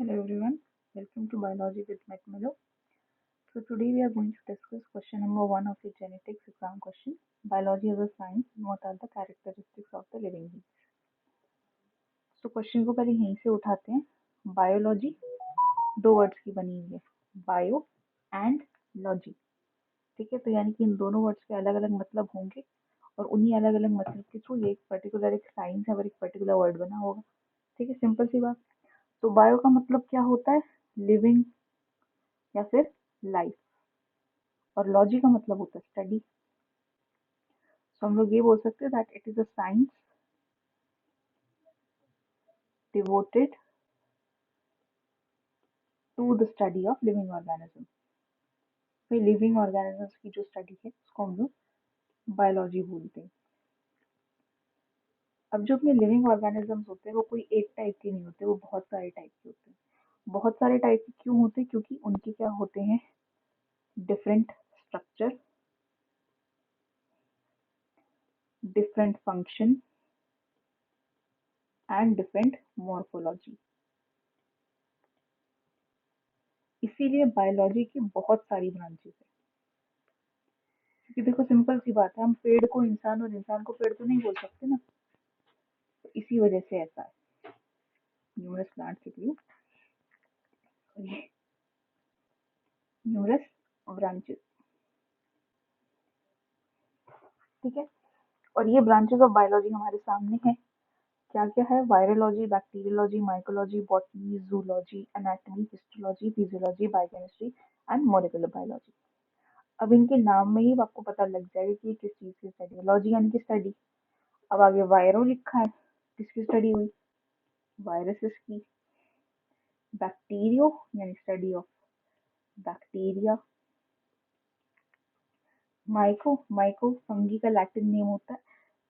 Hello everyone, welcome to Biology with Macmillan. So today we are going to discuss question number 1 of the genetics exam question. Biology as a science, what are the characteristics of the living being? So question को पहले यहीं से उठाते हैं. Biology दो words की बनी हुई है, बायो एंड लॉजी. ठीक है, तो यानी कि इन दोनों वर्ड्स के अलग अलग मतलब होंगे और उन्हीं अलग अलग मतलब के थ्रू ये एक पर्टिकुलर एक साइंस है और एक पर्टिकुलर वर्ड बना होगा. ठीक है, सिंपल सी बात. तो बायो का मतलब क्या होता है? लिविंग या फिर लाइफ. और लॉजी का मतलब होता है स्टडी. तो हम लोग ये बोल सकते हैं that it is a science devoted to the study of living organism. फिर लिविंग ऑर्गेनिजम्स की जो स्टडी है उसको हम लोग बायोलॉजी बोलते हैं. अब जो अपने लिविंग ऑर्गेनिजम्स होते हैं वो कोई एक टाइप के नहीं होते, वो बहुत सारे टाइप के होते हैं. बहुत सारे टाइप के क्यों होते हैं? क्योंकि उनके क्या होते हैं? Different structure, different function and different morphology. इसीलिए बायोलॉजी की बहुत सारी ब्रांचेस है. क्योंकि देखो सिंपल सी बात है, हम पेड़ को इंसान और इंसान को पेड़ तो नहीं बोल सकते ना. तो इसी वजह से ऐसा है. न्यूरस प्लांट के लिए न्यूरस ब्रांचेस. ठीक है, और ये ब्रांचेस ऑफ बायोलॉजी हमारे सामने है. क्या क्या है? Virology, bacteriology, mycology, botany, zoology, anatomy, histology, physiology, biochemistry and molecular biology. अब इनके नाम में ही आपको पता लग जाएगा कि ये किस चीज की स्टडी है. लॉजी यानी कि स्टडी. अब आगे वायरो लिखा है, किसकी स्टडी हुई? वायरसेस की. बैक्टीरियो यानी study of bacteria. Myco, myco fungi का लैटिन नेम होता है,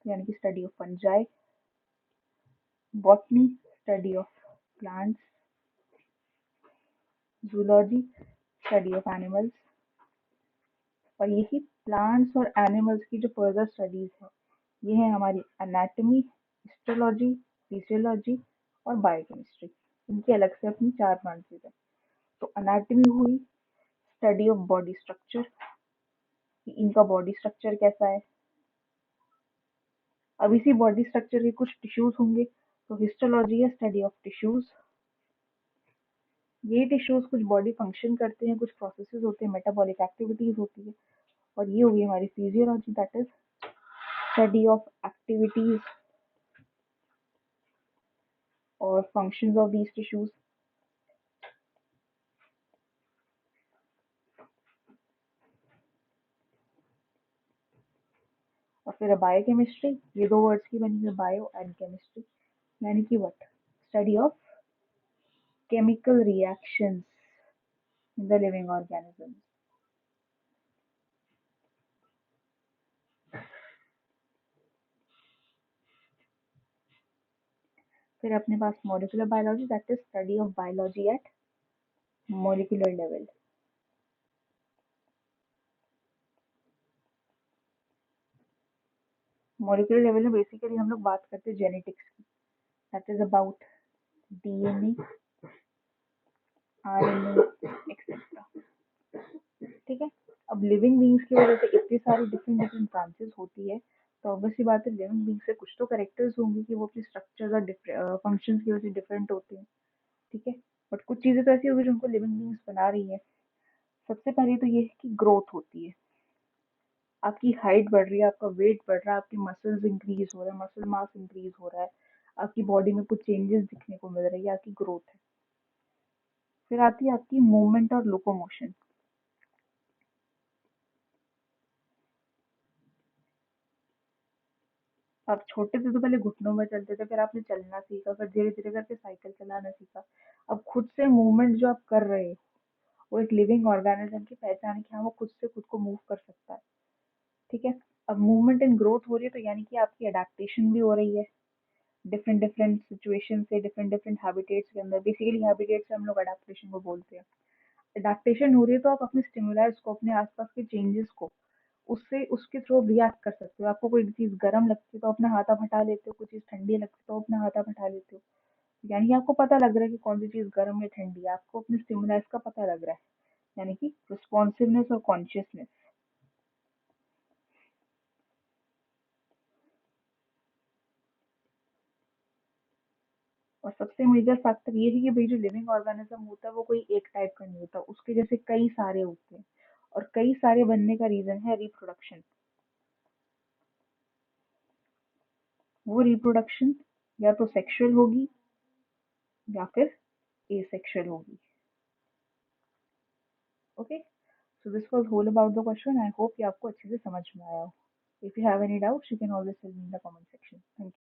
यानी कि study of fungi. Botany, study of plants. Zoology, study of animals. और यही प्लांट्स और एनिमल्स की जो फर्दर स्टडीज है ये है हमारी एनाटॉमी, हिस्टोलॉजी, फिजियोलॉजी और बायोकेमिस्ट्री. इनकी अलग से अपनी 4 ब्रांचेस है. तो एनाटॉमी हुई स्टडी ऑफ बॉडी स्ट्रक्चर, कि इनका बॉडी स्ट्रक्चर कैसा है. अब इसी बॉडी स्ट्रक्चर के कुछ टिश्यूज होंगे, तो हिस्टोलॉजी है स्टडी ऑफ टिश्यूज. ये टिश्यूज कुछ बॉडी फंक्शन करते हैं, कुछ प्रोसेसेस होते हैं, मेटाबॉलिक एक्टिविटीज होती है. और ये होगी हमारी physiology, that is study of activities और फंक्शंस ऑफ दीज टिश्यूज. और फिर बायोकेमिस्ट्री, ये दो वर्ड्स की बनी है, बायो एंड केमिस्ट्री, यानी कि what? Study of chemical reactions in the living organisms. फिर अपने पास molecular biology, that is study of biology at molecular level. Molecular level में बेसिकली हम लोग बात करते हैं जेनेटिक्स की, that is about DNA, RNA etcetera. ठीक है. अब लिविंग बींग्स की वजह से इतनी सारी डिफरेंट डिफरेंट ब्रांचेस होती है, तो ऑब्वियसली बात है लिविंग बींग से कुछ तो करेक्टर्स होंगे कि वो अपने स्ट्रक्चर और फंक्शंस की वजह से डिफरेंट होते हैं. ठीक है, बट कुछ चीजें तो ऐसी होगी जो उनको लिविंग बींग्स बना रही है. सबसे पहले तो ये है कि ग्रोथ होती है. आपकी हाइट बढ़ रही है, आपका वेट बढ़ रहा है, आपकी मसल्स इंक्रीज हो रहा है, मसल मास इंक्रीज हो रहा है, आपकी बॉडी में कुछ चेंजेस दिखने को मिल रही है, आपकी ग्रोथ है. फिर आती है आपकी मूवमेंट और लोकोमोशन. आप छोटे थे तो पहले घुटनों में चलते थे, फिर आपने चलना सीखा, फिर धीरे धीरे करके साइकिल चलाना सीखा. अब खुद से मूवमेंट जो आप कर रहे हो वो एक लिविंग ऑर्गेनिज्म की पहचान है कि हाँ वो खुद से खुद को मूव कर सकता है. ठीक है. अब मूवमेंट एंड ग्रोथ हो रही है तो यानी कि आपकी अडेप्टेशन भी हो रही है डिफरेंट डिफरेंट सिचुएशन से, डिफरेंट डिफरेंट हैबिटेट्स के अंदर. बेसिकली हैबिटेट्स से हम लोग अडेप्टेशन को बोलते हैं. अडेप्टेशन हो रही है तो आप अपने स्टिमुलस को, अपने आसपास के चेंजेस को उससे उसके थ्रू रिएक्ट कर सकते हो. आपको कोई चीज़ गर्म लगती है तो अपना हाथ आप हटा लेते हो, कोई चीज़ ठंडी लगती है तो अपना हाथ आप हटा लेते हो. यानी कि आपको पता लग रहा है कि कौन सी चीज गर्म है ठंडी है, आपको अपने स्टिमुलस का पता लग रहा है, यानी कि रिस्पॉन्सिवनेस और कॉन्शियसनेस। और सबसे मेजर फैक्टर ये है कि भाई जो लिविंग ऑर्गेनिज्म होता है वो कोई एक टाइप का नहीं होता, उसके जैसे कई सारे होते हैं। और कई सारे बनने का रीजन है रिप्रोडक्शन। वो रिप्रोडक्शन या तो सेक्सुअल होगी या फिर एसेक्सुअल होगी। Okay, so this was whole about the question. I hope ये आपको अच्छे से समझ में आया हो। If you have any doubts you can always tell me in the comment section. Thank you.